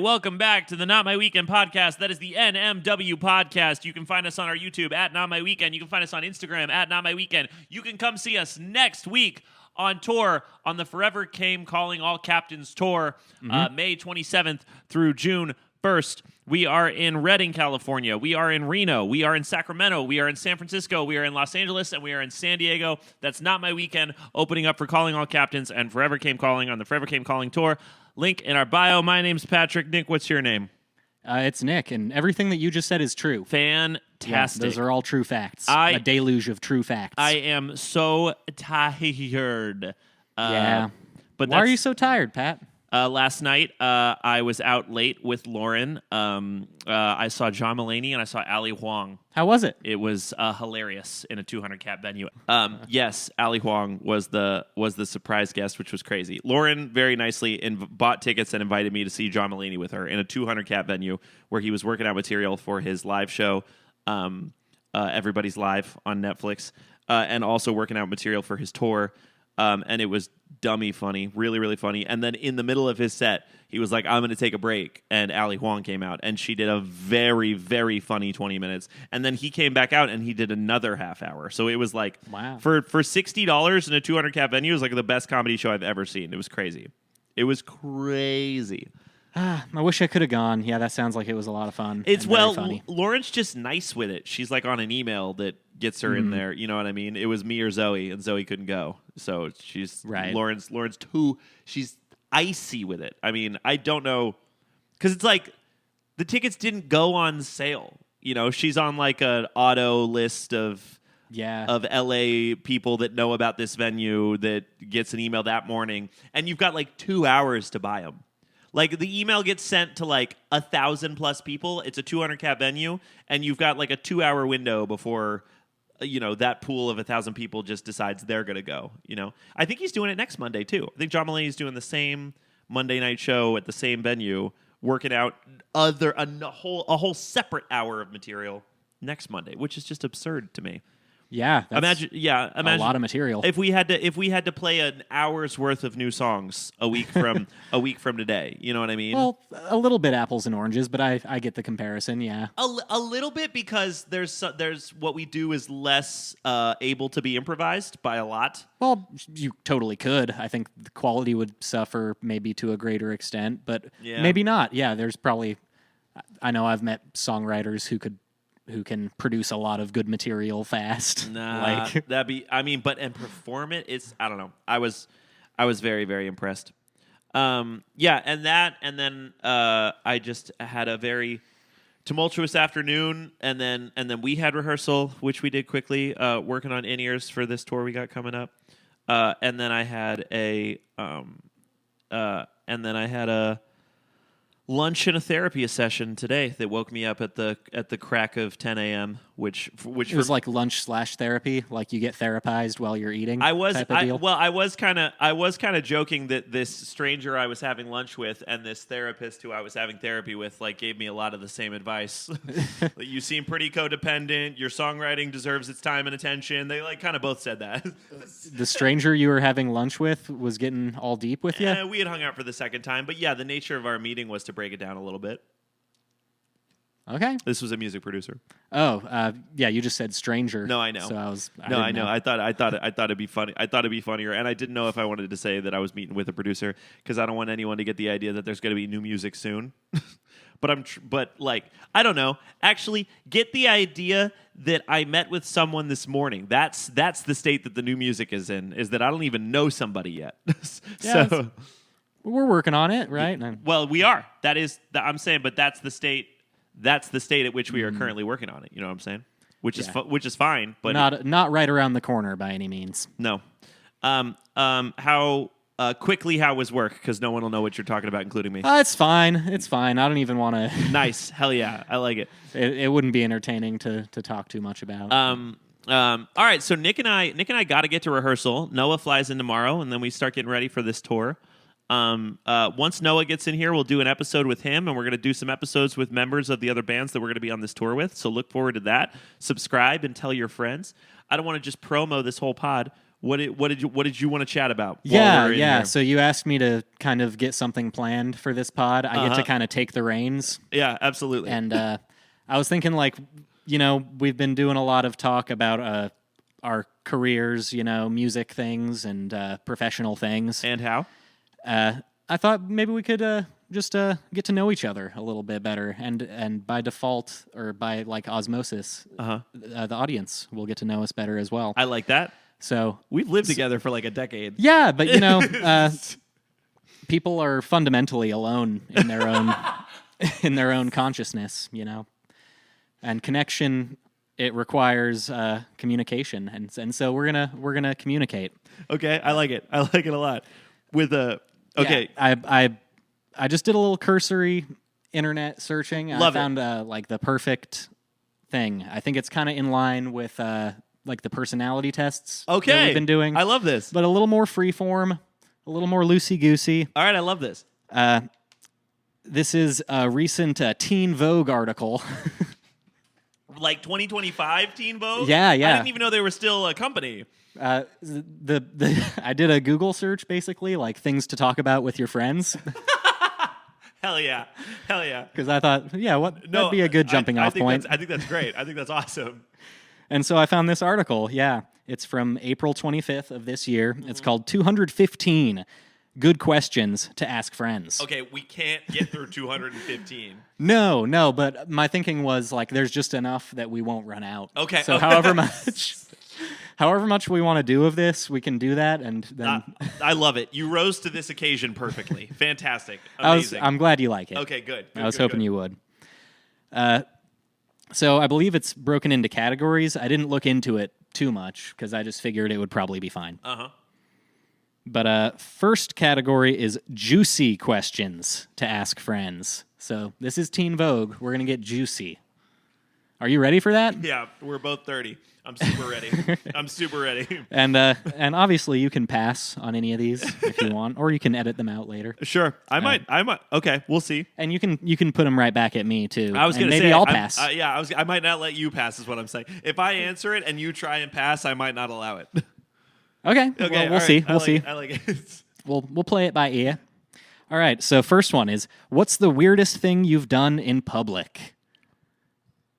right, welcome back to the Not My Weekend podcast. That is the NMW podcast. You can find us on our YouTube at Not My Weekend. You can find us on Instagram at Not My Weekend. You can come see us next week on tour on the Forever Came Calling All Captains tour, May 27th through June 1st. We are in Redding, California. We are in Reno. We are in Sacramento. We are in San Francisco. We are in Los Angeles, and we are in San Diego. That's Not My Weekend, opening up for Calling All Captains and Forever Came Calling on the Forever Came Calling tour. Link in our bio. My name's Patrick. Nick, what's your name? It's Nick, and everything that you just said is true. Fantastic. Yeah, those are all true facts. A deluge of true facts. I am so tired. But why are you so tired, Pat? Last night, I was out late with Lauren. I saw John Mulaney and I saw Ali Huang. How was it? It was hilarious in a 200-cap venue. Yes, Ali Huang was the surprise guest, which was crazy. Lauren very nicely bought tickets and invited me to see John Mulaney with her in a 200-cap venue where he was working out material for his live show, Everybody's Live on Netflix, and also working out material for his tour. And it was dummy funny, really, really funny. And then in the middle of his set, he was like, I'm going to take a break. And Ali Huang came out, and she did a very, very funny 20 minutes. And then he came back out, and he did another half hour. So it was like, wow. For $60 in a 200-cap venue, it was like the best comedy show I've ever seen. It was crazy. It was crazy. I wish I could have gone. Yeah, that sounds like it was a lot of fun. Funny. Lauren's just nice with it. She's like on an email that gets her in there. You know what I mean? It was me or Zoe, and Zoe couldn't go. So she's right. Lauren's she's icy with it. I mean, I don't know, because it's like the tickets didn't go on sale. You know, she's on like an auto list of LA people that know about this venue that gets an email that morning, and you've got like 2 hours to buy them. Like, the email gets sent to, like, 1,000-plus people. It's a 200-cap venue, and you've got, like, a 2-hour window before, that pool of 1,000 people just decides they're going to go, I think he's doing it next Monday, too. I think John Mulaney's doing the same Monday night show at the same venue, working out a whole separate hour of material next Monday, which is just absurd to me. Yeah, imagine a lot of material. If we had to play an hour's worth of new songs a week from today, you know what I mean? Well, a little bit apples and oranges, but I get the comparison. Yeah, a little bit, because there's what we do is less able to be improvised by a lot. Well, you totally could. I think the quality would suffer maybe to a greater extent, but maybe not. Yeah, there's probably. I know I've met songwriters who can produce a lot of good material fast. And perform it. It's, I don't know. I was very, very impressed. And then I just had a very tumultuous afternoon, and then we had rehearsal, which we did quickly, working on in-ears for this tour we got coming up. And then I had a lunch and a therapy session today that woke me up at the crack of 10 a.m. Which it was like lunch/therapy, like you get therapized while you're eating. I was kind of joking that this stranger I was having lunch with and this therapist who I was having therapy with like gave me a lot of the same advice. Like, you seem pretty codependent. Your songwriting deserves its time and attention. They like kind of both said that. The stranger you were having lunch with was getting all deep with you? We had hung out for the second time, but yeah, the nature of our meeting was to break it down a little bit. Okay. This was a music producer. Oh, yeah. You just said stranger. No, I know. So I know. I thought it'd be funny. I thought it'd be funnier, and I didn't know if I wanted to say that I was meeting with a producer because I don't want anyone to get the idea that there's going to be new music soon. But I don't know. Actually, get the idea that I met with someone this morning. That's the state that the new music is in. Is that I don't even know somebody yet. So we're working on it, right? Well, we are. That is. I'm saying, but that's the state. That's the state at which we are currently working on it. You know what I'm saying? Which is fine, but not right around the corner by any means. No. How quickly? How was work? Because no one will know what you're talking about, including me. It's fine. It's fine. I don't even want to. Nice. Hell yeah. I like it. It wouldn't be entertaining to talk too much about. All right. So Nick and I got to get to rehearsal. Noah flies in tomorrow, and then we start getting ready for this tour. Once Noah gets in here, we'll do an episode with him, and we're going to do some episodes with members of the other bands that we're going to be on this tour with. So look forward to that. Subscribe and tell your friends. I don't want to just promo this whole pod What did you want to chat about? Yeah. So you asked me to kind of get something planned for this pod. I get to kind of take the reins. Yeah, absolutely. And I was thinking, like, we've been doing a lot of talk about our careers, music things and professional things. And how? I thought maybe we could just get to know each other a little bit better, and by default or by like osmosis, the audience will get to know us better as well. I like that. So we've lived together for like a decade. Yeah, but people are fundamentally alone in their own in their own consciousness, and connection. It requires communication, and so we're gonna communicate. Okay, I like it. I like it a lot. Okay, yeah, I just did a little cursory internet searching. Love I found like the perfect thing. I think it's kind of in line with like the personality tests that we've been doing. I love this. But a little more freeform, a little more loosey-goosey. All right, I love this. This is a recent Teen Vogue article. Like 2025 Teen Vogue? Yeah. I didn't even know they were still a company. I did a Google search, basically, like things to talk about with your friends. Hell yeah. Because I thought, that'd be a good jumping off point. I think that's great. I think that's awesome. And so I found this article. Yeah, it's from April 25th of this year. Mm-hmm. It's called 215 Good Questions to Ask Friends. Okay, we can't get through 215. No, but my thinking was like there's just enough that we won't run out. Okay. So however much we want to do of this, we can do that, and then I love it. You rose to this occasion perfectly. Fantastic. Amazing. I'm glad you like it. Okay, good. I was hoping you would. So I believe it's broken into categories. I didn't look into it too much because I just figured it would probably be fine. But first category is juicy questions to ask friends. So this is Teen Vogue. We're going to get juicy. Are you ready for that? Yeah, we're both 30. I'm super ready. And obviously you can pass on any of these if you want, or you can edit them out later. Sure, I might. Okay, we'll see. And you can put them right back at me too. I was going to say maybe I'll pass. I might not let you pass. Is what I'm saying. If I answer it and you try and pass, I might not allow it. Okay. Well, we'll see. We'll see. I like it. We'll play it by ear. All right. So first one is, what's the weirdest thing you've done in public?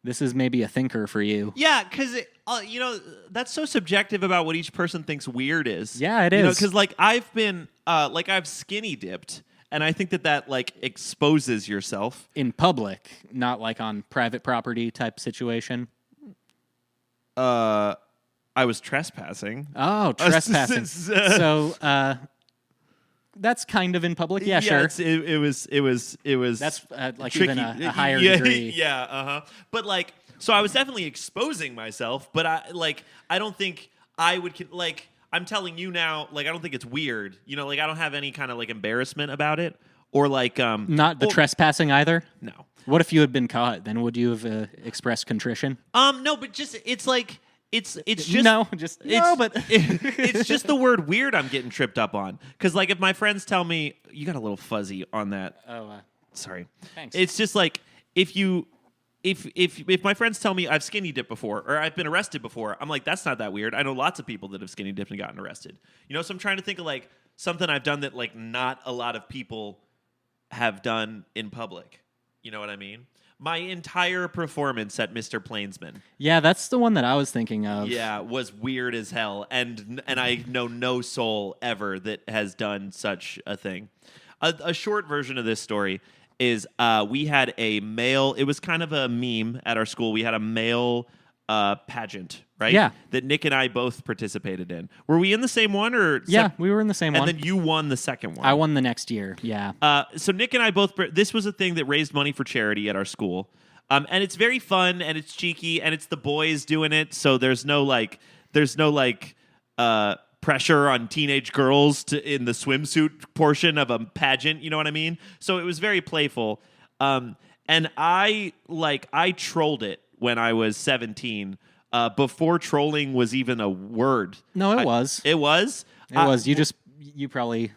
This is maybe a thinker for you. Yeah, because that's so subjective about what each person thinks weird is. Yeah, it is. Because like I've been I've skinny dipped, and I think that like exposes yourself in public, not like on private property type situation. I was trespassing. Oh, trespassing. So that's kind of in public. Yeah, sure. It was. That's like tricky. even a higher degree. Yeah. But like, so I was definitely exposing myself. But I don't think I would like. I'm telling you now. Like, I don't think it's weird. Like I don't have any kind of like embarrassment about it, or like not the trespassing either. No. What if you had been caught? Then would you have expressed contrition? No, but just it's like. It's just but it's just the word weird I'm getting tripped up on, because like if my friends tell me you got a little fuzzy on that. Sorry. Thanks. It's just like if my friends tell me I've skinny dipped before or I've been arrested before, I'm like, that's not that weird. I know lots of people that have skinny dipped and gotten arrested. So I'm trying to think of like something I've done that like not a lot of people have done in public. You know what I mean? My entire performance at Mr. Plainsman. Yeah, that's the one that I was thinking of. Yeah, was weird as hell, and I know no soul ever that has done such a thing. A short version of this story is we had a male. It was kind of a meme at our school. We had a male pageant, right? Yeah. That Nick and I both participated in. Were we in the same one, or? Yeah, we were in the same one. And then you won the second one. I won the next year. Yeah. So Nick and I both. This was a thing that raised money for charity at our school, and it's very fun and it's cheeky and it's the boys doing it. So there's no pressure on teenage girls in the swimsuit portion of a pageant. You know what I mean? So it was very playful, and I trolled it when I was 17, before trolling was even a word. No, it was. It was? It was. You probably...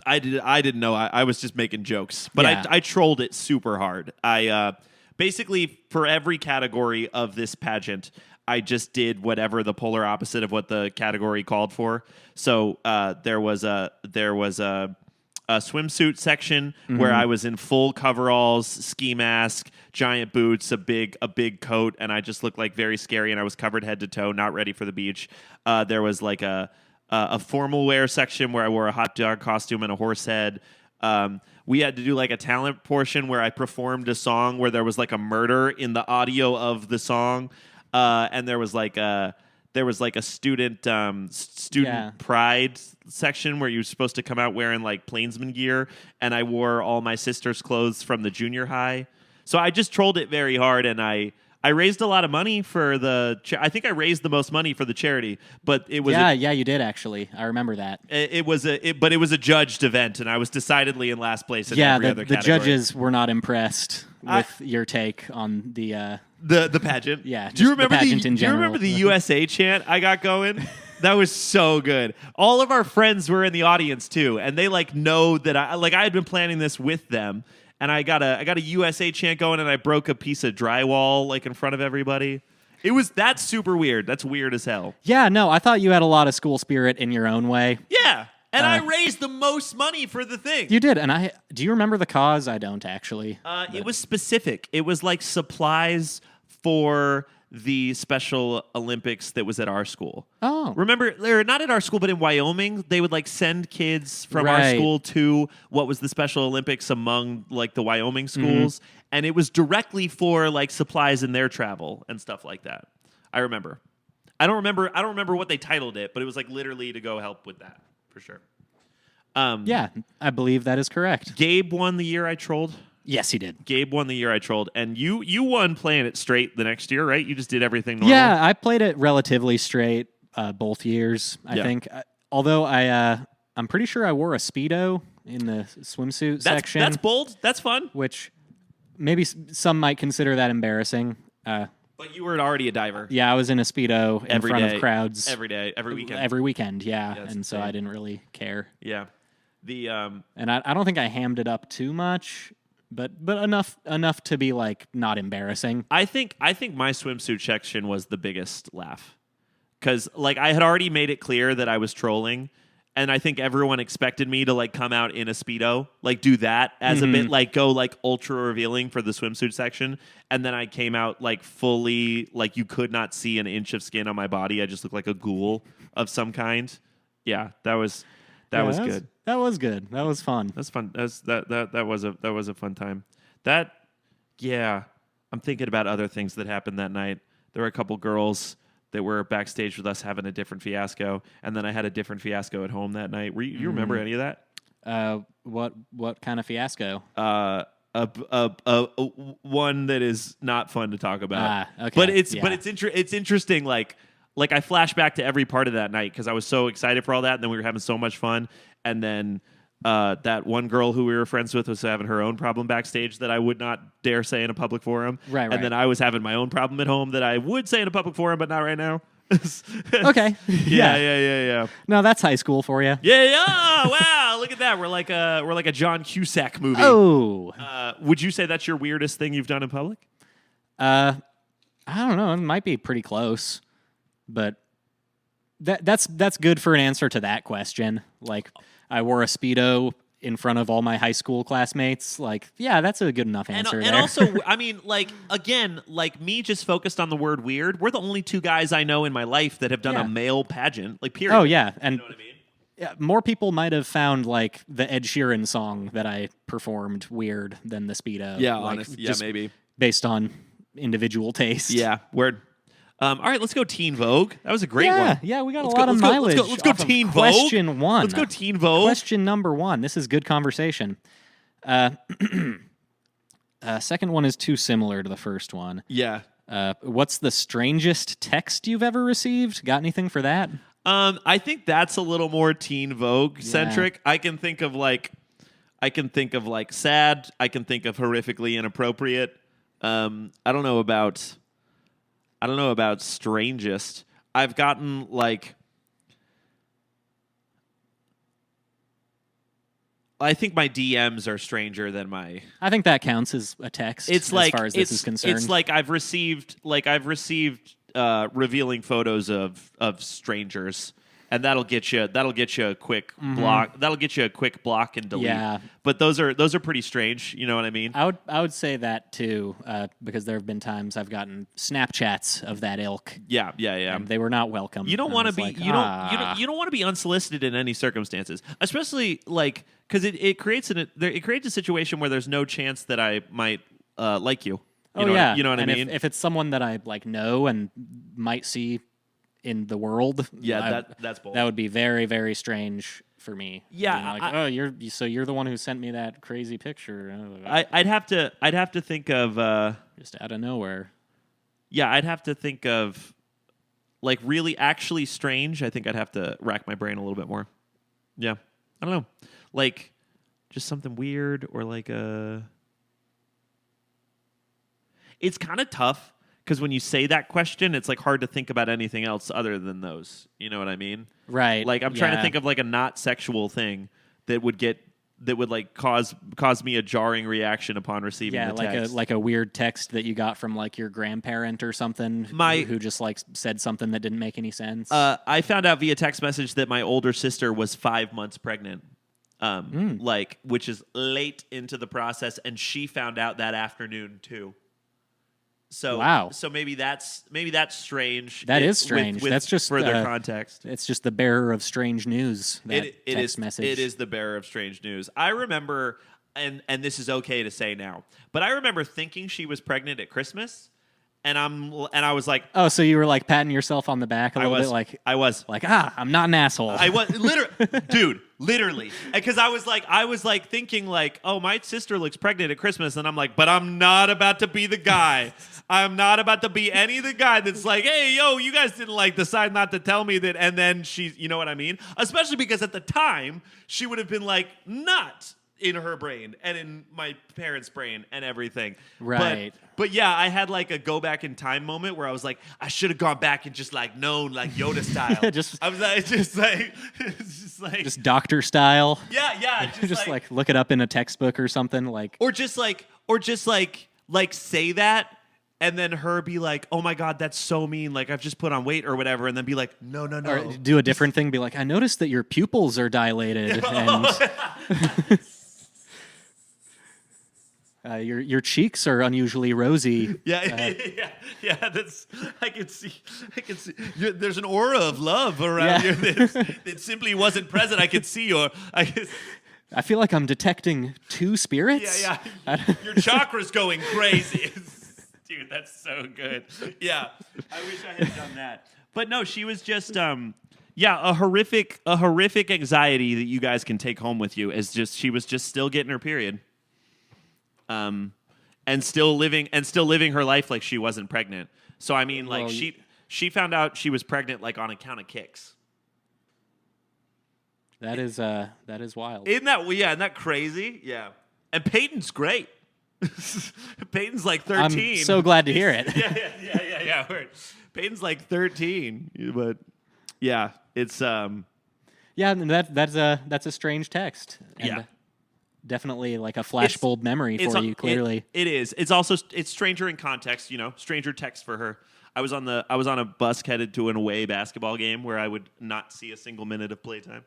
I didn't know. I was just making jokes. But yeah. I trolled it super hard. I basically, for every category of this pageant, I just did whatever the polar opposite of what the category called for. So there was a swimsuit section where I was in full coveralls, ski mask, giant boots, a big coat, and I just looked like very scary, and I was covered head to toe, not ready for the beach. There was like a formal wear section where I wore a hot dog costume and a horse head. We had to do like a talent portion where I performed a song where there was like a murder in the audio of the song, and there was like a student pride section where you're supposed to come out wearing like plainsman gear, and I wore all my sister's clothes from the junior high. So I just trolled it very hard, and I raised a lot of money for the. I think I raised the most money for the charity, but it was you did actually. I remember that. It was a judged event, and I was decidedly in last place in every other category. The judges were not impressed with your take on the pageant. Yeah, do you remember the pageant in general? Do you remember the USA chant I got going? That was so good. All of our friends were in the audience too, and they like know that I had been planning this with them. And I got a USA chant going, and I broke a piece of drywall like in front of everybody. That's super weird. That's weird as hell. Yeah, no, I thought you had a lot of school spirit in your own way. Yeah, and I raised the most money for the thing. You did, and do you remember the cause? I don't actually. It was specific. It was like supplies for the Special Olympics that was at our school. Oh. Remember, or not at our school, but in Wyoming, they would like send kids from our school to what was the Special Olympics among like the Wyoming schools. And it was directly for like supplies in their travel and stuff like that. I remember. I don't remember what they titled it, but it was like literally to go help with that for sure. Yeah, I believe that is correct. Gabe won the year I trolled. Yes, he did. Gabe won the year I trolled, and you won playing it straight the next year, right? You just did everything normal. Yeah, I played it relatively straight both years, I think. Although I'm pretty sure I wore a Speedo in the swimsuit section. That's bold. That's fun. Which maybe some might consider that embarrassing. But you were already a diver. Yeah, I was in a Speedo in front of crowds. Every day, every weekend. Every weekend, yeah. And so I didn't really care. Yeah. And I don't think I hammed it up too much. But enough to be like not embarrassing. I think my swimsuit section was the biggest laugh, because like I had already made it clear that I was trolling, and I think everyone expected me to like come out in a Speedo, like do that as a bit, like go like ultra revealing for the swimsuit section, and then I came out like fully, like you could not see an inch of skin on my body. I just looked like a ghoul of some kind. Yeah, that was good. That was good. That was fun. That's fun. That was a fun time. I'm thinking about other things that happened that night. There were a couple girls that were backstage with us having a different fiasco, and then I had a different fiasco at home that night. You remember any of that? What kind of fiasco? One that is not fun to talk about. Okay. But it's interesting. Like I flash back to every part of that night because I was so excited for all that, and then we were having so much fun. And then that one girl who we were friends with was having her own problem backstage that I would not dare say in a public forum. Right. And then I was having my own problem at home that I would say in a public forum, but not right now. Okay. Yeah. No, that's high school for you. Yeah. Wow. Look at that. We're like a John Cusack movie. Oh. Would you say that's your weirdest thing you've done in public? I don't know. It might be pretty close, but that's good for an answer to that question. Like, I wore a Speedo in front of all my high school classmates. Like, yeah, that's a good enough answer. And also, I mean, like, again, like me just focused on the word weird. We're the only two guys I know in my life that have done a male pageant. Like, period. Oh, yeah. And you know what I mean? Yeah, more people might have found, like, the Ed Sheeran song that I performed weird than the Speedo. Yeah, like, honestly. Yeah, maybe. Based on individual taste. Yeah, word. All right, let's go Teen Vogue. That was a great one. Yeah, we got a lot of mileage. Let's go Teen Vogue. Question one. Let's go Teen Vogue. Question number one. This is good conversation. Second one is too similar to the first one. Yeah. What's the strangest text you've ever received? Got anything for that? I think that's a little more Teen Vogue centric. I can think of like sad. I can think of horrifically inappropriate. I don't know about strangest. I've gotten like, I think my DMs are stranger than my. I think that counts as a text. It's as far as this is concerned. It's like I've received revealing photos of strangers. And that'll get you a quick block. That'll get you a quick block and delete. Yeah. But those are pretty strange. You know what I mean? I would say that too, because there have been times I've gotten Snapchats of that ilk. Yeah. And they were not welcome. You don't want to be you don't want to be unsolicited in any circumstances, especially like because it creates a situation where there's no chance that I might like you. You know what I mean? If it's someone that I like know and might see in the world, that's bold. That would be very, very strange for me. Yeah, you're the one who sent me that crazy picture. I'd have to think of just out of nowhere. Yeah, I'd have to think of like really actually strange. I think I'd have to rack my brain a little bit more. Yeah, I don't know, like just something weird or like a. It's kind of tough. Because when you say that question, it's like hard to think about anything else other than those. You know what I mean? Right. Like I'm trying to think of like a not sexual thing that would like cause me a jarring reaction upon receiving the text. like a weird text that you got from like your grandparent or something who just like said something that didn't make any sense. I found out via text message that my older sister was 5 months pregnant. Like which is late into the process, and she found out that afternoon too. So wow. So maybe that's strange. That is strange. With that's just further context. It's just the bearer of strange news. Text message. It is the bearer of strange news. I remember, and this is okay to say now, but I remember thinking she was pregnant at Christmas, and I was like, oh, so you were like patting yourself on the back a little bit, like I was like I'm not an asshole. I was literally, because I was like thinking like, oh, my sister looks pregnant at Christmas, and I'm like, but I'm not about to be the guy. I'm not about to be the guy that's like, hey, yo, you guys didn't like decide not to tell me that, and then she's, you know what I mean? Especially because at the time she would have been like not in her brain and in my parents' brain and everything. Right. But yeah, I had like a go back in time moment where I was like, I should have gone back and just like known like Yoda style. I was like just doctor style. Yeah. Just like look it up in a textbook or something like. Or just like say that. And then her be like, oh, my God, that's so mean. Like, I've just put on weight or whatever. And then be like, no. Or do a different thing. Be like, I noticed that your pupils are dilated. And your cheeks are unusually rosy. Yeah. That's I can see. There's an aura of love around you that simply wasn't present. I could see I feel like I'm detecting two spirits. Yeah. Your chakra's going crazy. Dude, that's so good. Yeah, I wish I had done that. But no, she was just, a horrific anxiety that you guys can take home with you is just she was just still getting her period, and still living her life like she wasn't pregnant. So I mean, like she found out she was pregnant like on account of kicks. That is wild. Isn't that crazy? Yeah, and Peyton's great. Peyton's like 13. I'm so glad to hear it. Yeah. Peyton's like 13, but yeah, it's that's a strange text. And definitely like a flashbulb memory for you. Clearly, it is. It's stranger in context. Stranger text for her. I was on a bus headed to an away basketball game where I would not see a single minute of playtime,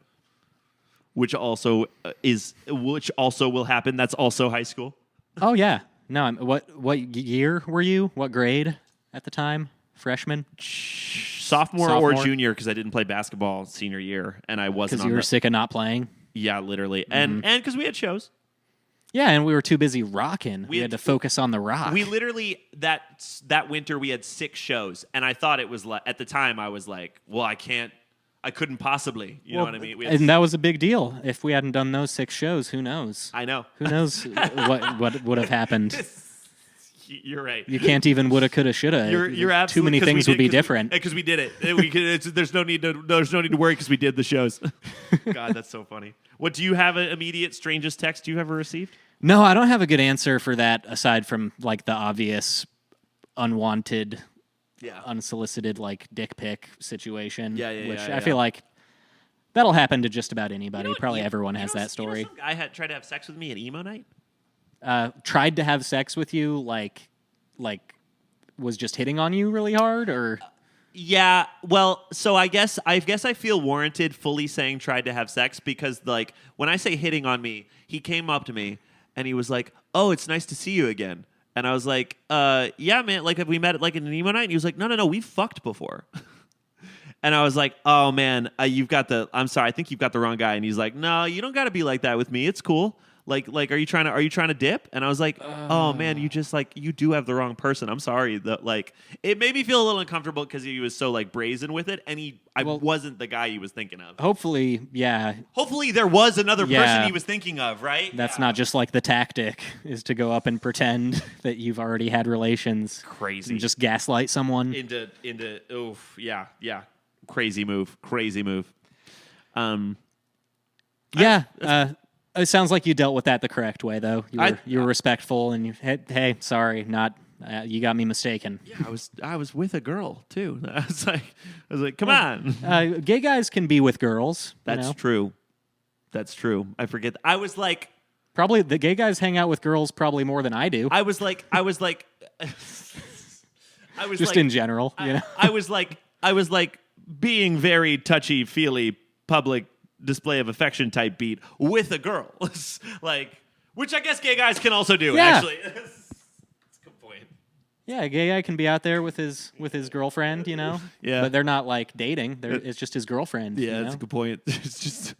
which also will happen. That's also high school. Oh yeah, no. What year were you? What grade at the time? Freshman, sophomore or junior? Because I didn't play basketball senior year, and I wasn't. Because you were sick of not playing. Yeah, literally, and because we had shows. Yeah, and we were too busy rocking. We had to focus on the rock. We literally that winter we had 6 shows, and I thought it was like at the time I was like, well, I couldn't possibly, you know what I mean? And that was a big deal. If we hadn't done those 6 shows, who knows? I know. Who knows what would have happened? You're right. You can't even woulda, coulda, shoulda. You're absolutely. Too many things would be different. Because we did it. There's no need to worry because we did the shows. God, that's so funny. What do you have an immediate strangest text you ever received? No, I don't have a good answer for that aside from like the obvious unwanted. Unsolicited like dick pic situation. Which I feel like that'll happen to just about anybody. Probably everyone has that story. Some guy had tried to have sex with me at emo night. Tried to have sex with you, like was just hitting on you really hard, or Yeah, well, so I guess I feel warranted fully saying tried to have sex because like when I say hitting on me, he came up to me and he was like, "Oh, it's nice to see you again." And I was like, yeah, man, like have we met at like an emo night?" And he was like, No, we fucked before." And I was like, "Oh man, I'm sorry, I think you've got the wrong guy." And he's like, "No, you don't got to be like that with me. It's cool. Like, are you trying to dip?" And I was like, "Oh man, you just like you do have the wrong person. I'm sorry." Like, it made me feel a little uncomfortable because he was so like brazen with it, and I wasn't the guy he was thinking of. Hopefully, yeah. Hopefully, there was another person he was thinking of, right? That's not just like the tactic is to go up and pretend that you've already had relations. Crazy. And just gaslight someone into. Oof, yeah. Crazy move. Yeah. It sounds like you dealt with that the correct way, though. You were respectful, and hey, sorry, not you got me mistaken. Yeah, I was with a girl too. I was like, come on. Gay guys can be with girls. That's true. That's true. I forget. I was like, probably the gay guys hang out with girls probably more than I do. I was just in general. I was like being very touchy feely public display of affection type beat with a girl. Like, which I guess gay guys can also do, actually. That's a good point. Yeah, a gay guy can be out there with his girlfriend, Yeah. But they're not like dating. It's just his girlfriend. Yeah, that's a good point. It's just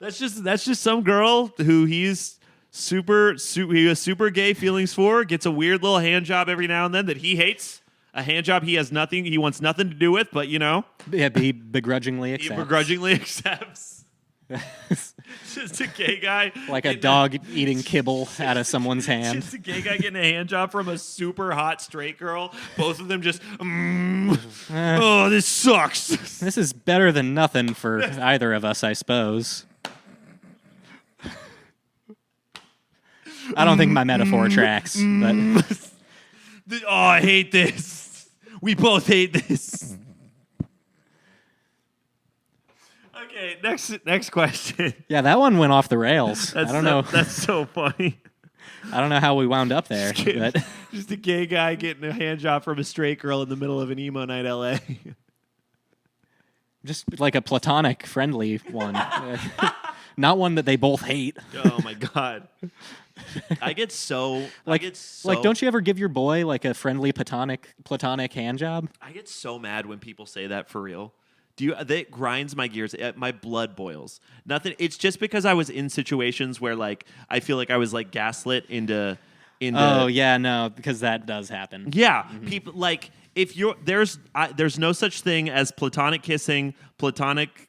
that's just some girl who he has super gay feelings for, gets a weird little hand job every now and then that he hates. A hand job he wants nothing to do with, but Yeah, he begrudgingly accepts. He begrudgingly accepts. Just a gay guy. Like a dog eating kibble out of someone's hand. Just a gay guy getting a hand job from a super hot straight girl. Both of them just, oh, this sucks. This is better than nothing for either of us, I suppose. I don't think my metaphor tracks, but... Oh, I hate this. We both hate this. Okay, next question. Yeah, that one went off the rails. I don't know. That's so funny. I don't know how we wound up there. Just a gay guy getting a hand job from a straight girl in the middle of an emo night LA. Just like a platonic, friendly one. Not one that they both hate. Oh, my God. I get so like, don't you ever give your boy like a friendly platonic hand job? I get so mad when people say that for real. That grinds my gears. My blood boils. Nothing. It's just because I was in situations where like I feel like I was like gaslit into. Oh yeah, no, because that does happen. Yeah, people like if you're there's no such thing as platonic kissing, platonic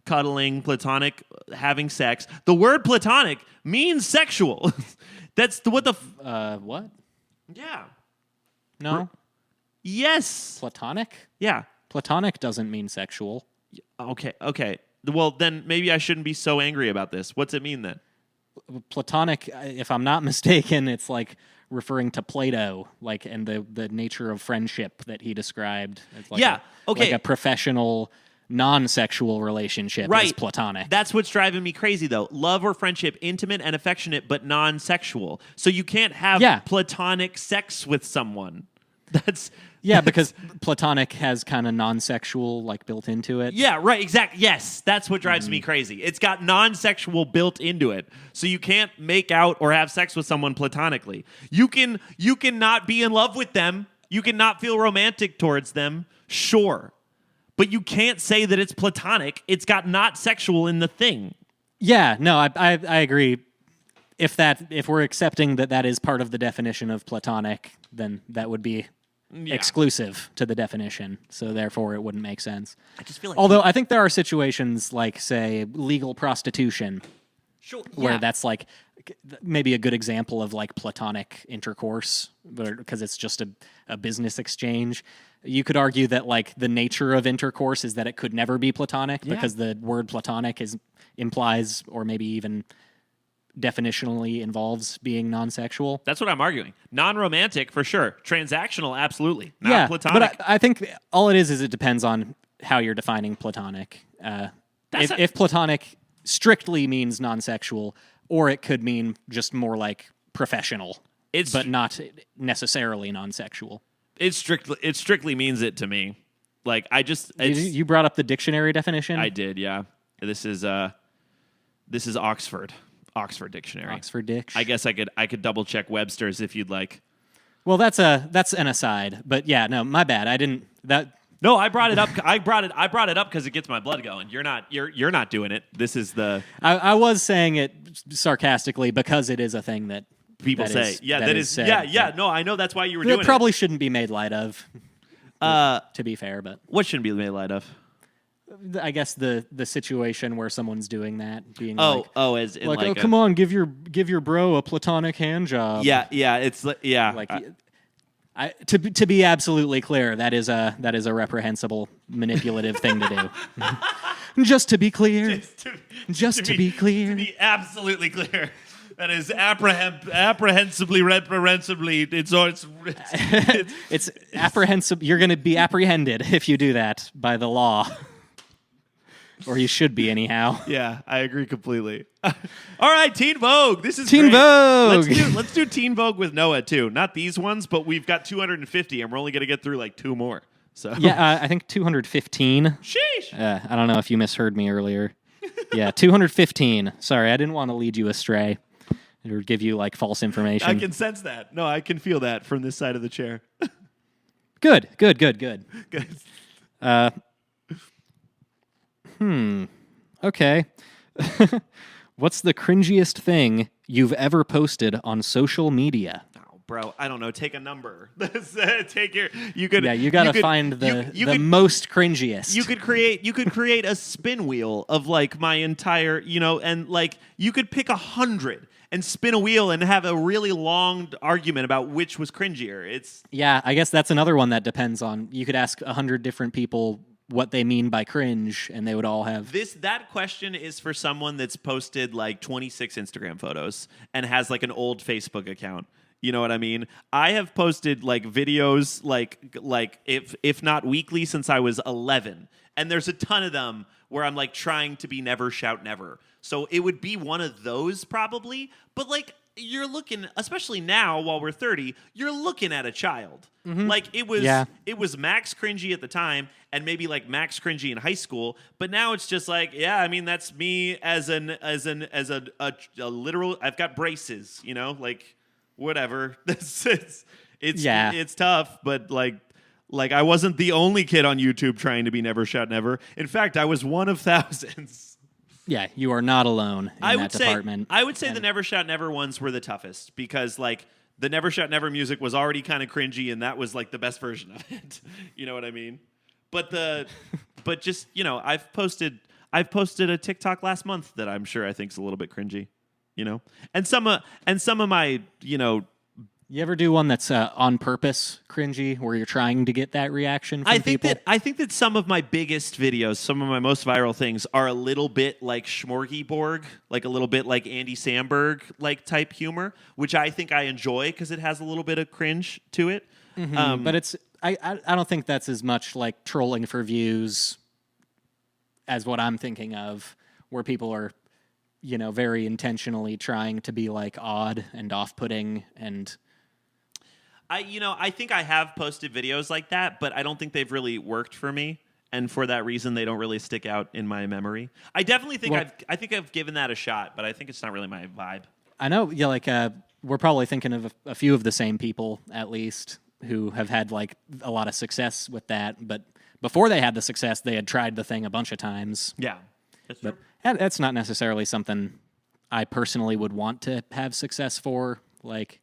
cuddling, platonic having sex. The word platonic means sexual. That's what the what? Yeah. No. Yes. Platonic? Yeah. Platonic doesn't mean sexual. Okay. Well, then maybe I shouldn't be so angry about this. What's it mean then? Platonic, if I'm not mistaken, it's like referring to Plato, like and the nature of friendship that he described. It's like like a professional non-sexual relationship is platonic. That's what's driving me crazy, though. Love or friendship, intimate and affectionate, but non-sexual. So you can't have platonic sex with someone. That's because platonic has kind of non-sexual like built into it. Yeah, right, exactly. Yes, that's what drives me crazy. It's got non-sexual built into it. So you can't make out or have sex with someone platonically. You can not be in love with them. You can not feel romantic towards them. Sure. But you can't say that it's platonic. It's got not sexual in the thing. Yeah, no, I agree. If we're accepting that is part of the definition of platonic, then that would be exclusive to the definition. So therefore, it wouldn't make sense. I just feel like although I think there are situations like, say, legal prostitution, where that's like maybe a good example of like platonic intercourse, because it's just a business exchange. You could argue that like the nature of intercourse is that it could never be platonic because the word platonic implies or maybe even definitionally involves being non-sexual. That's what I'm arguing. Non-romantic for sure. Transactional, absolutely. Not platonic. But I think all it is it depends on how you're defining platonic. If platonic strictly means non-sexual, or it could mean just more like professional. but not necessarily non-sexual. It strictly means it to me. Like You brought up the dictionary definition? I did, yeah. This is Oxford Dictionary. Oxford Dict. I guess I could double check Webster's if you'd like. Well, that's an aside, but yeah, no, my bad. I didn't that. No, I brought it up. I brought it up because it gets my blood going. You're not doing it. This is the. I was saying it sarcastically because it is a thing that people say. That is said. Yeah. No, I know that's why you were doing it. It probably shouldn't be made light of. To be fair, but what shouldn't be made light of? I guess the situation where someone's doing that, being as in oh, come on, give your bro a platonic hand job. Yeah, it's to be absolutely clear, that is a reprehensible, manipulative thing to do. Just to be clear, to be absolutely clear. That is apprehensibly, reprehensibly. It's apprehensible. You're going to be apprehended if you do that by the law. Or you should be, anyhow. Yeah, I agree completely. All right, Teen Vogue. This is Teen great. Vogue. Let's do Teen Vogue with Noah too. Not these ones, but we've got 250, and we're only going to get through like 2 more. So yeah, I think 215. Sheesh. I don't know if you misheard me earlier. Yeah, 215. Sorry, I didn't want to lead you astray or give you like false information. I can sense that. No, I can feel that from this side of the chair. Good. Okay. What's the cringiest thing you've ever posted on social media? Oh, bro, I don't know. Take a number. You could. Yeah, you got to find the most cringiest. You could create a spin wheel of like my entire, and like you could pick 100 and spin a wheel and have a really long argument about which was cringier. Yeah, I guess that's another one that depends on. You could ask 100 different people what they mean by cringe, and they would all have that question is for someone that's posted like 26 Instagram photos and has like an old Facebook account. You know what I mean? I have posted like videos like if not weekly since I was 11, and there's a ton of them where I'm like trying to be never shout never. So it would be one of those probably, but like you're looking, especially now while we're 30, you're looking at a child. Mm-hmm. Like it was max cringy at the time, and maybe like max cringy in high school. But now it's just like, yeah, I mean that's me as a literal. I've got braces, like whatever. It's tough, but like I wasn't the only kid on YouTube trying to be never shout never. In fact, I was one of thousands. Yeah, you are not alone in that department. I would say the Never Shout Never ones were the toughest because, like, the Never Shout Never music was already kind of cringy, and that was like the best version of it. You know what I mean? But just I've posted a TikTok last month that I'm sure I think's a little bit cringy. And some of my You ever do one that's on purpose cringy, where you're trying to get that reaction from people? I think that some of my biggest videos, some of my most viral things, are a little bit like Schmorgy-Borg, like a little bit like Andy Samberg like type humor, which I think I enjoy because it has a little bit of cringe to it. Mm-hmm. But I don't think that's as much like trolling for views as what I'm thinking of, where people are very intentionally trying to be like odd and off-putting and. I think I have posted videos like that, but I don't think they've really worked for me, and for that reason, they don't really stick out in my memory. I definitely think I've given that a shot, but I think it's not really my vibe. I know, yeah, like we're probably thinking of a few of the same people at least who have had like a lot of success with that, but before they had the success, they had tried the thing a bunch of times. Yeah, that's true. But that's not necessarily something I personally would want to have success for, like.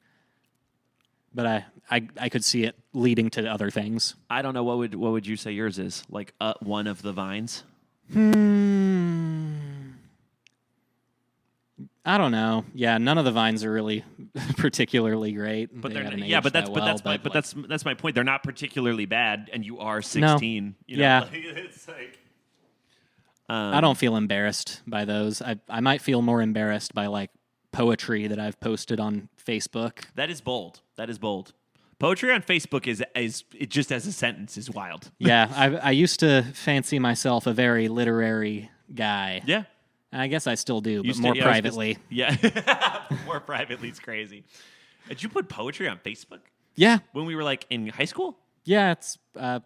But I could see it leading to other things. I don't know. What would you say yours is? Like one of the vines? I don't know. Yeah, none of the vines are really particularly great. But that's my point. They're not particularly bad, and you are 16. No. Yeah. It's like I don't feel embarrassed by those. I might feel more embarrassed by like poetry that I've posted on Facebook. That is bold. Poetry on Facebook is it just as a sentence is wild. Yeah, I used to fancy myself a very literary guy. Yeah. And I guess I still do, but more privately. Yeah. More privately is crazy. Did you put poetry on Facebook? Yeah. When we were like in high school? Yeah, it's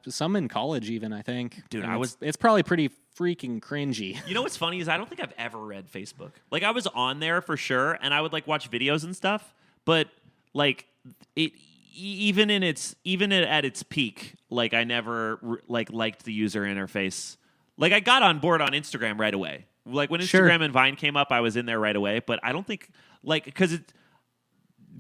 some in college even, I think. Dude, and it's probably pretty freaking cringy. You know what's funny is I don't think I've ever read Facebook. Like I was on there for sure, and I would like watch videos and stuff, but like it even at its peak, like I never liked the user interface. Like I got on board on Instagram right away. Like when Instagram and Vine came up, I was in there right away, but I don't think because it's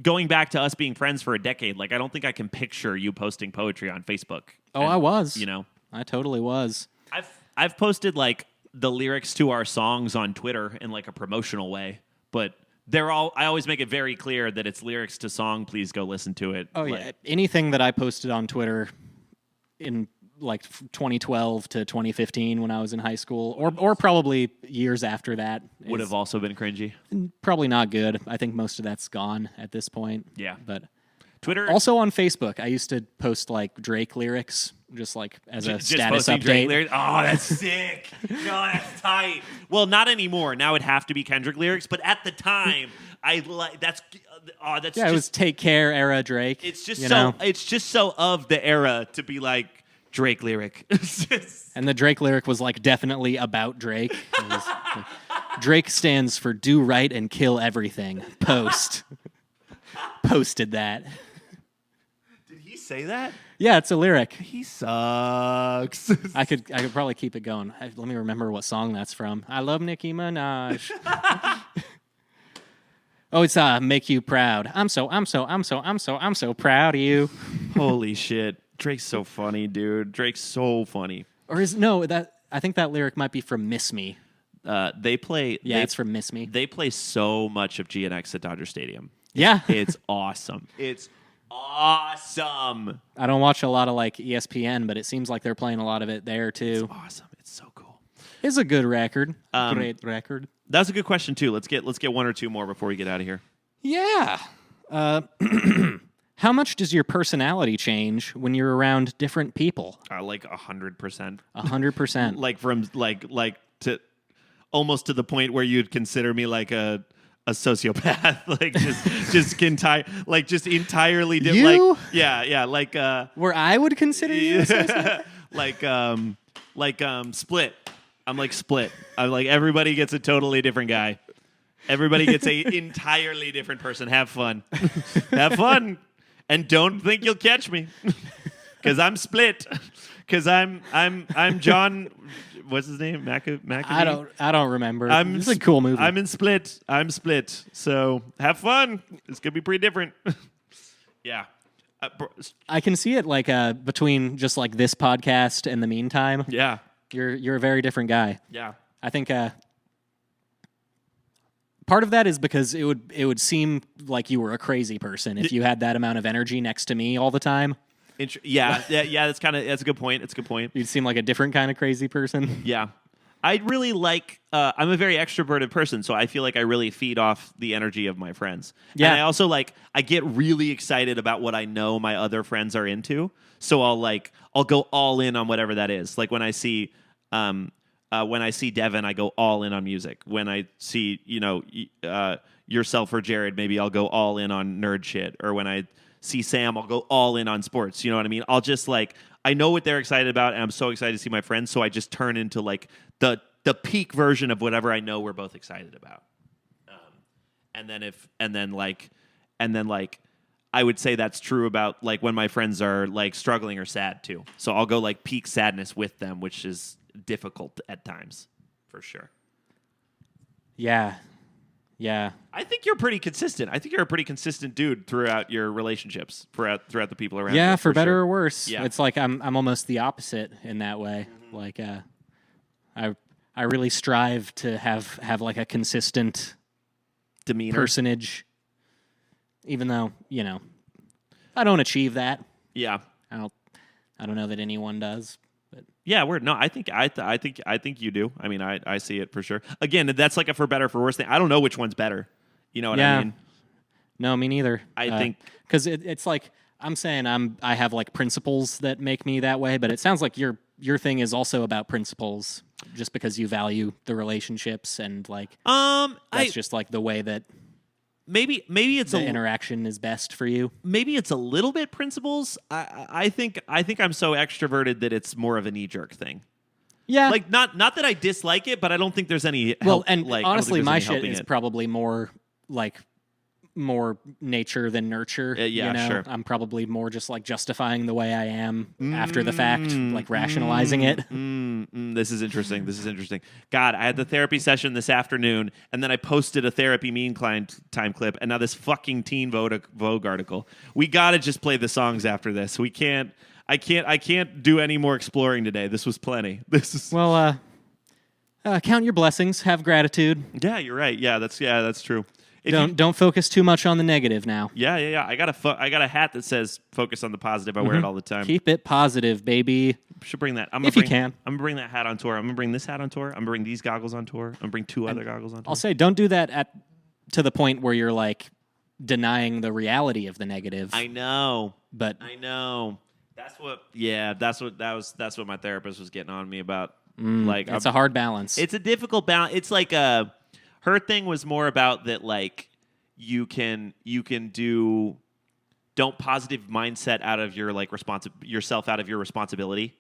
going back to us being friends for a decade, like I don't think I can picture you posting poetry on Facebook. Oh, I was. You know, I totally was. I've posted like the lyrics to our songs on Twitter in like a promotional way, but I always make it very clear that it's lyrics to song. Please go listen to it. Oh yeah, anything that I posted on Twitter in like 2012 to 2015 when I was in high school, or probably years after that, would have also been cringy. Probably not good. I think most of that's gone at this point. Yeah, but Twitter. Also on Facebook, I used to post like Drake lyrics, just like as a status update. Drake lyrics? Oh, that's sick. No, that's tight. Well, not anymore. Now it'd have to be Kendrick lyrics, but at the time, that's yeah, just, it was Take Care era Drake. It's just so of the era to be like Drake lyric. And the Drake lyric was like definitely about Drake. Drake stands for do right and kill everything. Posted that. Did he say that? Yeah, it's a lyric. He sucks. I could probably keep it going. Let me remember what song that's from. I love Nicki Minaj. Oh, it's Make You Proud. I'm so proud of you. Holy shit. Drake's so funny, dude. Drake's so funny. Or I think that lyric might be from Miss Me. It's from Miss Me. They play so much of GNX at Dodger Stadium. Yeah. It's awesome. It's awesome. I don't watch a lot of like ESPN, but it seems like they're playing a lot of it there too. It's awesome. It's so cool. It's a good record. Great record. That's a good question too. Let's get one or two more before we get out of here. Yeah. How much does your personality change when you're around different people? Like 100%. 100%. Like from like to almost to the point where you'd consider me like a sociopath, like just entirely different. You? Like yeah, like where I would consider you a sociopath? like Split. I'm like Split. I'm like everybody gets a totally different guy. Everybody gets a entirely different person. Have fun. Have fun. And don't think you'll catch me. Cuz I'm Split. Cuz I'm John. What's his name? McAfee? I don't remember. It's a cool movie. I'm Split. So have fun. It's gonna be pretty different. Yeah. I can see it like between just like this podcast and the meantime. Yeah. You're a very different guy. Yeah. I think part of that is because it would seem like you were a crazy person if you had that amount of energy next to me all the time. Yeah. That's a good point. It's a good point. You'd seem like a different kind of crazy person. Yeah. I really like. I'm a very extroverted person, so I feel like I really feed off the energy of my friends. Yeah. And I also I get really excited about what I know my other friends are into. So I'll go all in on whatever that is. Like when I see Devin, I go all in on music. When I see yourself or Jared, maybe I'll go all in on nerd shit. Or when I see Sam, I'll go all in on sports. You know what I mean? I'll just I know what they're excited about, and I'm so excited to see my friends. So I just turn into the peak version of whatever I know we're both excited about. And then I would say that's true about when my friends are struggling or sad too. So I'll go peak sadness with them, which is difficult at times, for sure. Yeah. I think you're pretty consistent. I think you're a pretty consistent dude throughout your relationships, throughout the people around you. Yeah, for better sure. or worse. Yeah. It's like I'm almost the opposite in that way. Mm-hmm. I really strive to have a consistent demeanor, personage, even though I don't achieve that. Yeah, I don't know that anyone does. But yeah, no, I think you do. I mean, I see it for sure. Again, that's a for better for worse thing. I don't know which one's better. You know what I mean? No, me neither. I think because it's I'm saying I have principles that make me that way, but it sounds like your thing is also about principles, just because you value the relationships and that's just the way that maybe it's the interaction is best for you. Maybe it's a little bit principles. I think I'm so extroverted that it's more of a knee jerk thing. Yeah, like not that I dislike it, but I don't think there's any help. Well, and like, honestly, my shit is probably more like more nature than nurture. Yeah, you know? sure. I'm probably more just like justifying the way I am after the fact, like rationalizing it. This is interesting. God, I had the therapy session this afternoon, and then I posted a therapy meme time clip, and now this fucking Teen Vogue article. We gotta just play the songs after this. We can't. I can't do any more exploring today. This was plenty. Well. Count your blessings. Have gratitude. Yeah, you're right. Yeah, that's true. Don't focus too much on the negative now. Yeah. I got a hat that says "Focus on the Positive." I wear it all the time. Keep it positive, baby. Should bring that. You can. I'm gonna bring that hat on tour. I'm gonna bring this hat on tour. I'm gonna bring these goggles on tour. I'm gonna bring two other goggles on tour. I'll say, don't do that to the point where you're like denying the reality of the negative. I know. But I know. That's what my therapist was getting on me about. Like, it's a hard balance. It's a difficult balance. It's like her thing was more about that, like you can do don't positive mindset out of your like yourself out of your responsibility.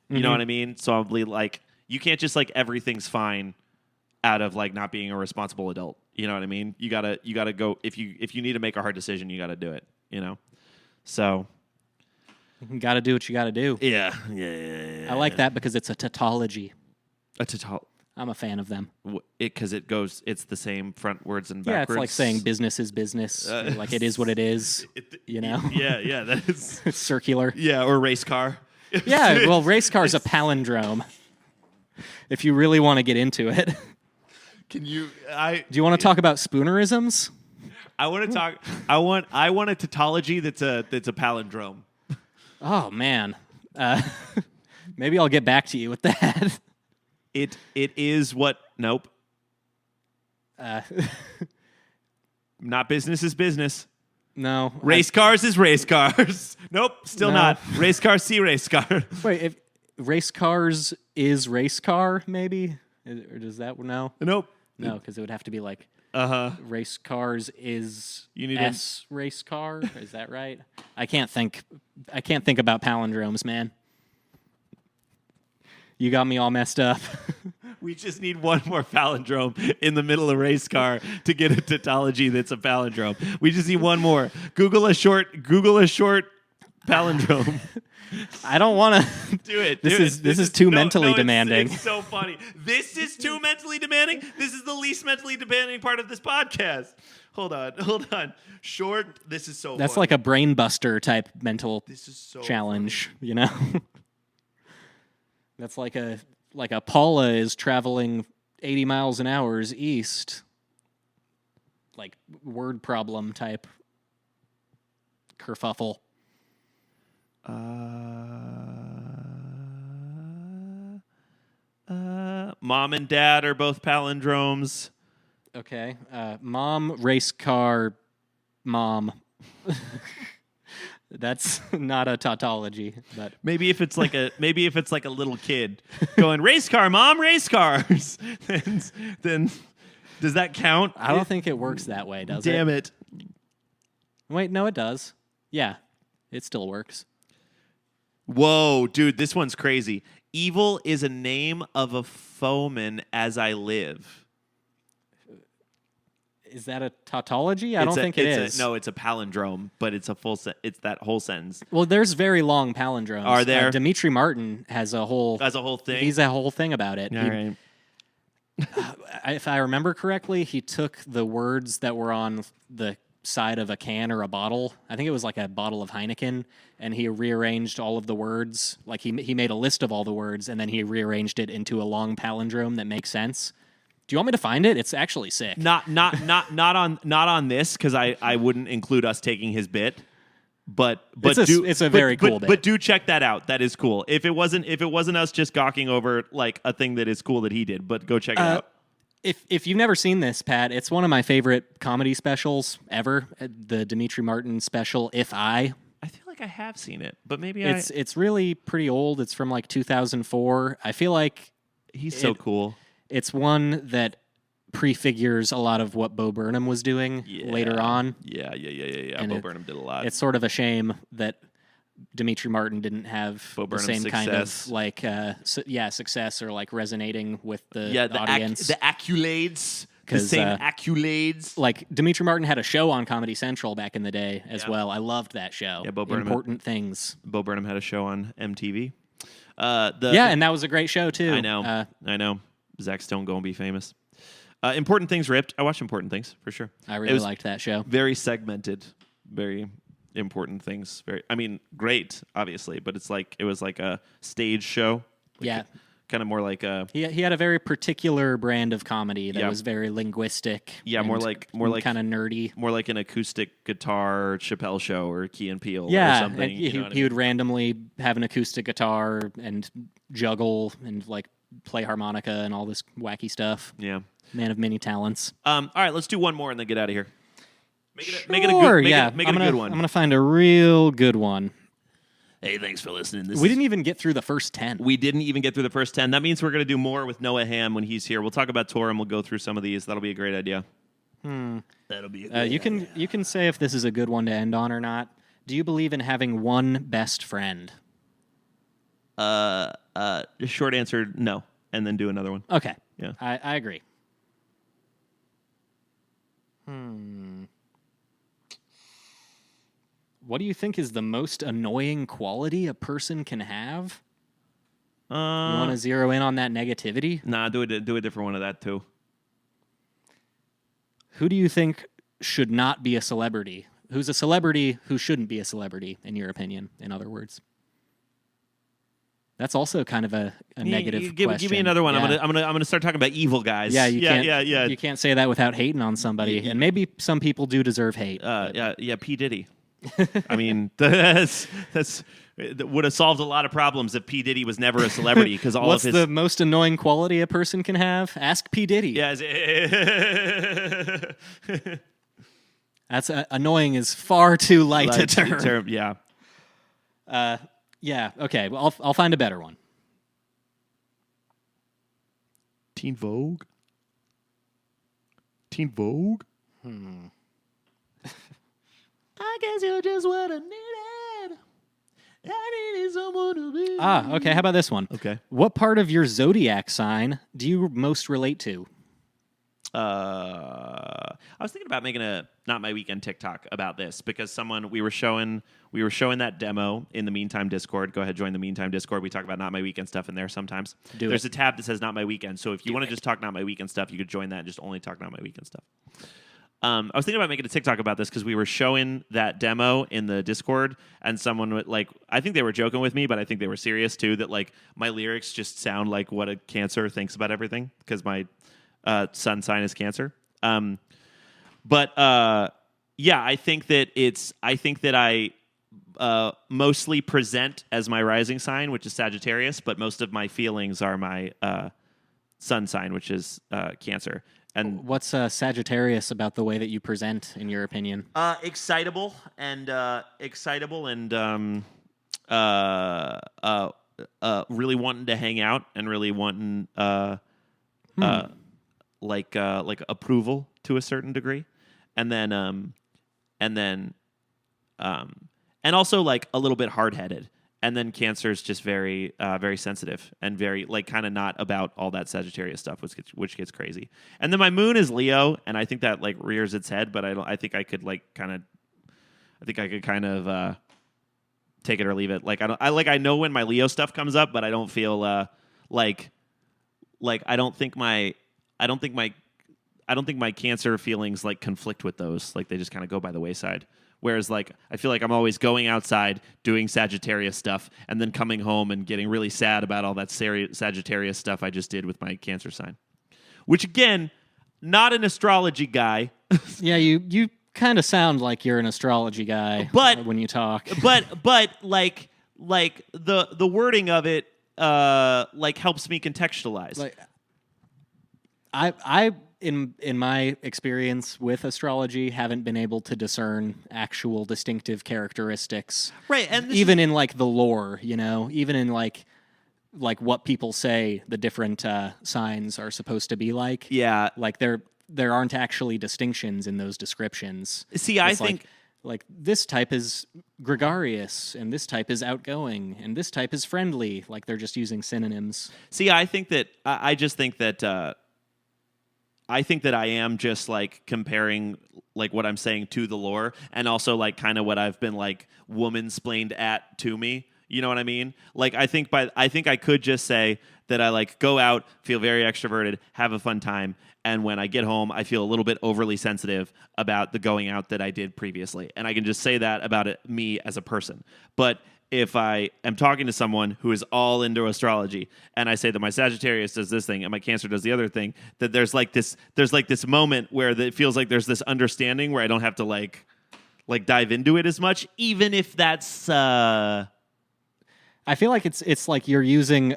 You know what I mean? So I'll be like, you can't just like everything's fine out of like not being a responsible adult. You know what I mean? You gotta go if you need to make a hard decision, you gotta do it. You know, so. You got to do what you got to do. Yeah. I like that because it's a tautology. I'm a fan of them. Because it's the same frontwards and backwards. Yeah, it's like saying business is business. Like it is what it is, you know? Yeah, that is. It's circular. Yeah, or race car. Yeah, well, race car is a palindrome. If you really want to get into it. Do you want to talk about spoonerisms? I want to talk. I want a tautology that's a palindrome. Oh man, maybe I'll get back to you with that. It is what? Nope. Not business is business. No. Race cars is race cars. Nope, still not. Race car, see race car. Wait, if race cars is race car, maybe, or does that no? Nope. No, because it would have to be like. Race cars is race car. Is that right? I can't think about palindromes, man. You got me all messed up. We just need one more palindrome in the middle of race car to get a tautology that's a palindrome. We just need one more. Google a short palindrome. I don't want to do it. This is too mentally demanding. It's so funny. This is too mentally demanding. This is the least mentally demanding part of this podcast. Hold on. Short. This is so. That's funny. like a brain buster type mental challenge. Funny. You know. That's like a Paula is traveling 80 miles an hour east. Like word problem type kerfuffle. Mom and dad are both palindromes. Okay. Mom, race car, mom. That's not a tautology, but maybe if it's like a little kid going race car, mom, race cars, then does that count? I don't think it works that way, does it? Damn it. Wait, no, it does. Yeah, it still works. Whoa, dude, this one's crazy. Evil is a name of a foeman as I live. Is that a tautology? I don't think it is. No, it's a palindrome, but it's a full it's that whole sentence. Well, there's very long palindromes. Are there? Dimitri Martin has a whole thing. He's a whole thing about it. All right. If I remember correctly, he took the words that were on the side of a can or a bottle. I think it was like a bottle of Heineken, and he rearranged all of the words. Like he made a list of all the words, and then he rearranged it into a long palindrome that makes sense. Do you want me to find it? It's actually sick. Not on this, because I wouldn't include us taking his bit. But it's a very cool bit. But do check that out. That is cool. If it wasn't us just gawking over like a thing that is cool that he did, but go check it out. If you've never seen this, Pat, it's one of my favorite comedy specials ever. The Dimitri Martin special, If I feel like I have seen it, but maybe it's really pretty old. It's from like 2004. I feel like he's so cool. It's one that prefigures a lot of what Bo Burnham was doing later on. Yeah. And Bo Burnham did a lot. It's sort of a shame that Dimitri Martin didn't have the same kind of like success or like resonating with the audience. The accolades. The same accolades. Like Dimitri Martin had a show on Comedy Central back in the day as well. I loved that show. Yeah, Bo Burnham. Important Things. Bo Burnham had a show on MTV. And that was a great show too. I know. Zach Stone gonna be famous. Important Things ripped. I watched Important Things for sure. I really liked that show. Very segmented. Very important things. Great, obviously, but it was like a stage show. Kind of more like a... He had a very particular brand of comedy that was very linguistic. Yeah, more like kind of nerdy. More like an acoustic guitar Chappelle show or Key and Peele or something. He would randomly have an acoustic guitar and juggle and like play harmonica and all this wacky stuff. Yeah. Man of many talents. All right, let's do one more and then get out of here. Make it a good one. I'm gonna find a real good one. Hey, thanks for listening. We didn't even get through the first 10. We didn't even get through the first 10. That means we're gonna do more with Noah Hamm when he's here. We'll talk about tour and we'll go through some of these. That'll be a great idea. That'll be. You can say if this is a good one to end on or not. Do you believe in having one best friend? Short answer, no, and then do another one. Okay. Yeah, I agree. What do you think is the most annoying quality a person can have? You want to zero in on that negativity? Nah, do a different one of that too. Who do you think should not be a celebrity? Who's a celebrity who shouldn't be a celebrity, in your opinion, in other words? That's also kind of a negative question. Give me another one. Yeah. I'm gonna start talking about evil guys. Yeah, you can't say that without hating on somebody, and maybe some people do deserve hate. P. Diddy. I mean, that would have solved a lot of problems if P. Diddy was never a celebrity. Because what's the most annoying quality a person can have? Ask P. Diddy. Yeah. That's annoying is far too light a term. Yeah. Yeah. Okay. Well, I'll find a better one. Teen Vogue. I guess you're just what I needed. I needed someone to be. Okay. How about this one? Okay. What part of your zodiac sign do you most relate to? I was thinking about making a Not My Weekend TikTok about this because we were showing that demo in the Meantime Discord. Go ahead, join the Meantime Discord. We talk about Not My Weekend stuff in there sometimes. There's a tab that says Not My Weekend. So if you want to just talk Not My Weekend stuff, you could join that and just only talk Not My Weekend stuff. I was thinking about making a TikTok about this because we were showing that demo in the Discord, and someone I think they were joking with me, but I think they were serious too. That my lyrics just sound like what a Cancer thinks about everything because my sun sign is Cancer. I think that I mostly present as my rising sign, which is Sagittarius, but most of my feelings are my sun sign, which is Cancer. And what's Sagittarius about the way that you present, in your opinion? Excitable and really wanting to hang out and really wanting like approval to a certain degree, and also like a little bit hard-headed. And then Cancer's just very, very sensitive and very kind of not about all that Sagittarius stuff, which gets crazy. And then my moon is Leo, and I think that rears its head, but I think I could kind of take it or leave it. I know when my Leo stuff comes up, but I don't feel I don't think my Cancer feelings conflict with those. They just kind of go by the wayside. Whereas, I feel like I'm always going outside, doing Sagittarius stuff, and then coming home and getting really sad about all that Sagittarius stuff I just did with my Cancer sign. Which, again, not an astrology guy. Yeah, you kind of sound like you're an astrology guy when you talk. But the wording of it, helps me contextualize. I in my experience with astrology, haven't been able to discern actual distinctive characteristics. Right, and even in the lore, even in like what people say the different signs are supposed to be like. Yeah. Like there aren't actually distinctions in those descriptions. See, I It's think like this type is gregarious and this type is outgoing and this type is friendly. Like they're just using synonyms. See, I think that I just think that I think that I am just like comparing like what I'm saying to the lore, and also like kind of what I've been like woman-splained at to me. You know what I mean? Like I think I could just say that I like go out, feel very extroverted, have a fun time, and when I get home, I feel a little bit overly sensitive about the going out that I did previously, and I can just say that about me as a person. But if I am talking to someone who is all into astrology, and I say that my Sagittarius does this thing and my Cancer does the other thing, that there's like this moment where it feels like there's this understanding where I don't have to like dive into it as much, even if that's. I feel like it's like you're using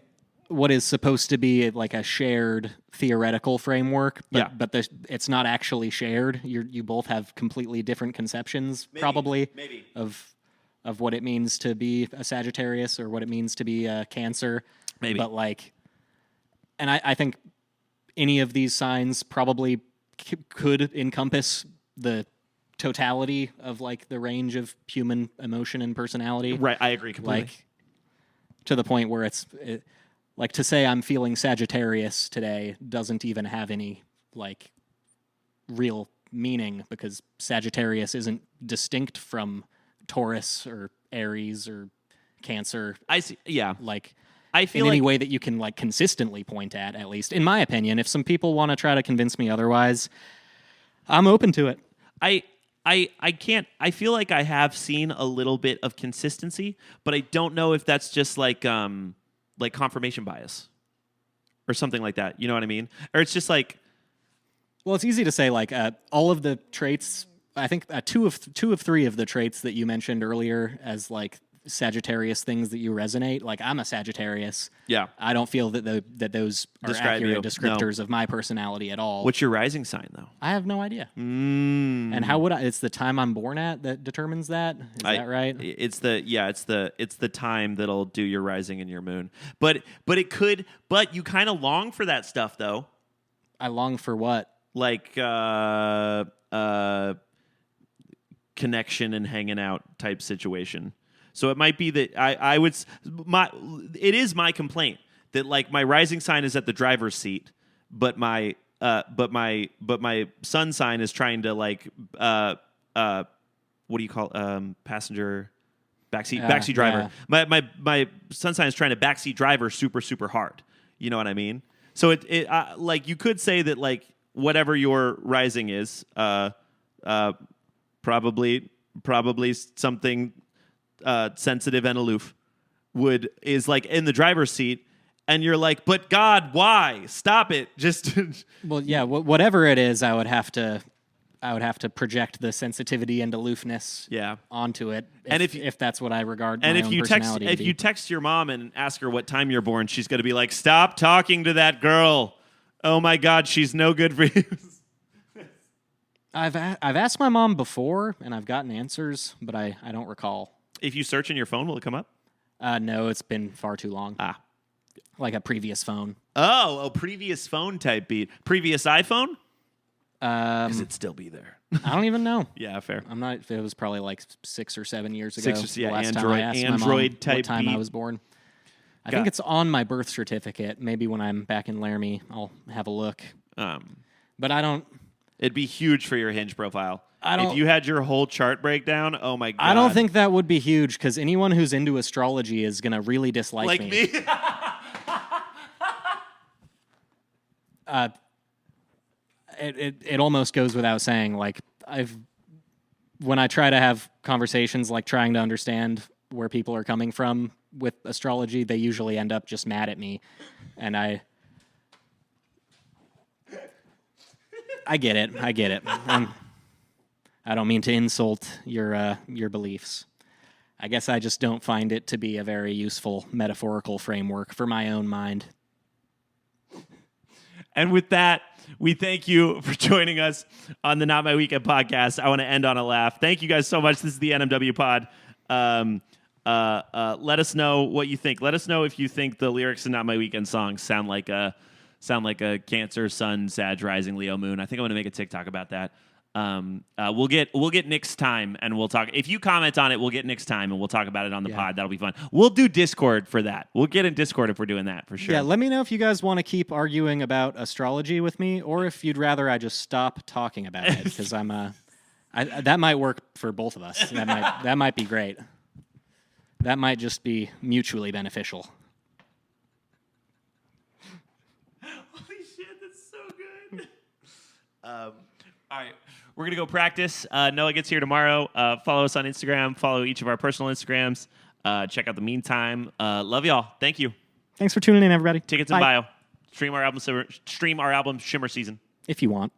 what is supposed to be like a shared theoretical framework, but it's not actually shared. You both have completely different conceptions, probably of what it means to be a Sagittarius or what it means to be a Cancer. Maybe. But like, and I think any of these signs probably could encompass the totality of like the range of human emotion and personality. Right, I agree completely. Like to the point where like to say I'm feeling Sagittarius today doesn't even have any like real meaning, because Sagittarius isn't distinct from Taurus or Aries or Cancer. I see. Yeah. Like I feel in any way that you can like consistently point at least in my opinion. If some people want to try to convince me otherwise, I'm open to it. I can't. I feel like I have seen a little bit of consistency, but I don't know if that's just like confirmation bias or something like that. You know what I mean? Or it's just like, well, it's easy to say like all of the traits. I think two of three of the traits that you mentioned earlier as like Sagittarius things that you resonate. Like I'm a Sagittarius. Yeah. I don't feel that those are Describe accurate you. descriptors of my personality at all. What's your rising sign though? I have no idea. And how would I? It's the time I'm born at that determines that. Is that right? It's the time that'll do your rising and your moon. But it could. But you kind of long for that stuff though. I long for what? Like connection and hanging out type situation. So it might be that it is my complaint that like my rising sign is at the driver's seat, but my sun sign is trying to like what do you call passenger backseat driver. Yeah. My sun sign is trying to backseat driver super hard. You know what I mean? So it like you could say that like whatever your rising is, probably something sensitive and aloof is like in the driver's seat, and you're like, but God, why? Stop it! Just well, yeah, whatever it is, I would have to project the sensitivity and aloofness onto it, if that's what I regard. And if you text your mom and ask her what time you're born, she's going to be like, stop talking to that girl. Oh my God, she's no good for you. I've asked my mom before, and I've gotten answers, but I don't recall. If you search in your phone, will it come up? No, it's been far too long. Like a previous phone. Oh, a previous phone type beat. Previous iPhone? Does it still be there? I don't even know. Yeah, fair. I'm not. It was probably like 6 or 7 years ago. Android time I asked my mom type what time beat. I was born. I think it's on my birth certificate. Maybe when I'm back in Laramie, I'll have a look. But I don't. It'd be huge for your Hinge profile. If you had your whole chart breakdown, oh my God. I don't think that would be huge, because anyone who's into astrology is going to really dislike me. Like me? It almost goes without saying, like, when I try to have conversations, like trying to understand where people are coming from with astrology, they usually end up just mad at me. And I get it. I don't mean to insult your beliefs. I guess I just don't find it to be a very useful metaphorical framework for my own mind. And with that, we thank you for joining us on the Not My Weekend podcast. I want to end on a laugh. Thank you guys so much. This is the NMW pod. Let us know what you think. Let us know if you think the lyrics in Not My Weekend song sound like a Cancer, Sun, Sag, Rising, Leo, Moon. I think I'm going to make a TikTok about that. We'll get Nick's time and we'll talk. If you comment on it, we'll get Nick's time and we'll talk about it on the pod. That'll be fun. We'll do Discord for that. We'll get in Discord if we're doing that for sure. Yeah, let me know if you guys want to keep arguing about astrology with me, or if you'd rather I just stop talking about it, because that might work for both of us. That might be great. That might just be mutually beneficial. Holy shit, that's so good. All right. We're going to go practice. Noah gets here tomorrow. Follow us on Instagram. Follow each of our personal Instagrams. Check out The Meantime. Love y'all. Thank you. Thanks for tuning in, everybody. Tickets in bio. Stream our album Shimmer Season. If you want.